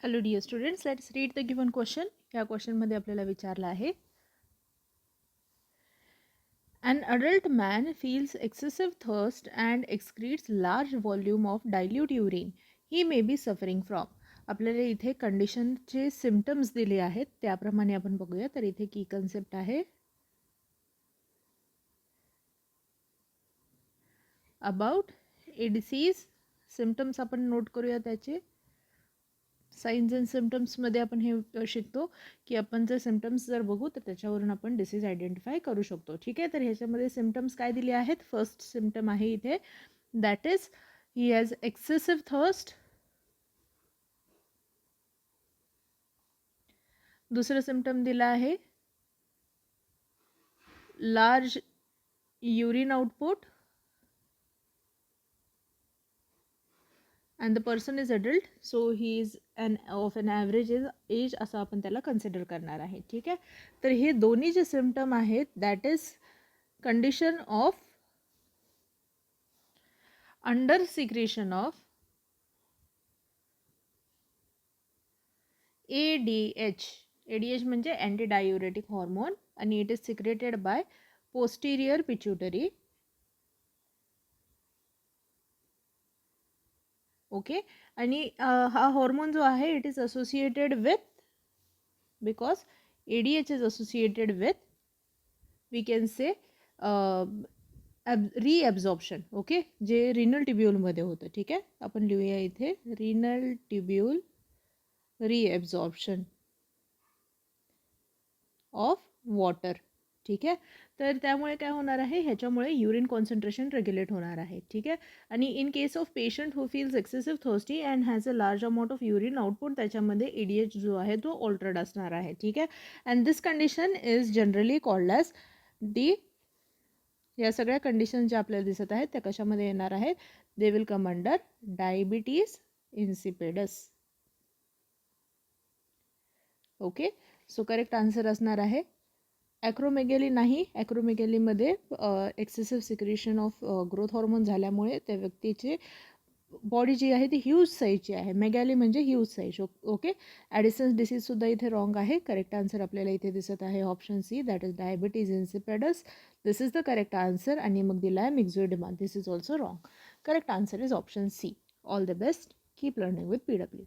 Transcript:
Hello dear students, let's read the given question. या question मध्ये आपल्याला विचारला आहे An adult man feels excessive thirst and excretes large volume of dilute urine. He may be suffering from. आपल्याला इथे कंडिशनचे symptoms दिले आहेत त्याप्रमाणे आपण बघूया. तर इथे की कन्सेप्ट आहे अबाउट ए डिसीज. सिम्पटम्स आपण नोट करूया त्याचे. साइन्स अँड सिम्पटम्समध्ये आपण हे शिकतो की आपण जर सिम्पटम्स जर बघू तर त्याच्यावरून आपण डिसीज आयडेंटिफाय करू शकतो. ठीक आहे, तर ह्याच्यामध्ये सिम्पटम्स काय दिले आहेत. फर्स्ट सिम्पटम आहे इथे that is he has excessive thirst. दुसरं सिम्पटम दिला आहे large urine output and the person is adult, so he is of an average age असं आपण त्याला कन्सिडर करणार आहे. ठीक आहे, तर हे दोन्ही जे सिम्पटम आहेत that is condition of under secretion of ADH. ADH म्हणजे अँटी डायुरेटिक हॉर्मोन आणि it is secreted by posterior pituitary. Okay, आणि हा हॉर्मोन जो आहे it is associated with because ADH is associated with we can say reabsorption. Okay, जे renal ट्युब्यूलमध्ये होतं. ठीक आहे, आपण लिहूया इथे renal tubule reabsorption of water. ठीक आहे, तर त्यामुळे काय होणार आहे ह्याच्यामुळे युरिन कॉन्सन्ट्रेशन रेग्युलेट होणार आहे. ठीक आहे, आणि in case of patient who feels excessive thirsty and has a large amount of urine output त्याच्यामध्ये ADH जो आहे तो ऑल्टर्ड असणार आहे. ठीक आहे, and this condition is generally called as D. या सगळ्या कंडिशन ज्या आपल्याला दिसत आहेत त्या कशामध्ये येणार आहेत. They will come under diabetes insipidus. Okay, so correct answer असणार आहे ॲक्रोमेगॅली नाही. ॲक्रोमेगॅलीमध्ये excessive secretion of growth hormone झाल्यामुळे त्या व्यक्तीची बॉडी जी आहे ती ह्यूज साईजची आहे. मेगॅली म्हणजे ह्यूज साईज. ओके, ॲडिसन्स डिसीजसुद्धा इथे रॉंग आहे. करेक्ट आन्सर आपल्याला इथे दिसत आहे option C that is diabetes insipidus. This is the correct answer. आणि मग दिला आहे myxoedema. This is also wrong. Correct answer is option C. All the best. Keep learning with PW.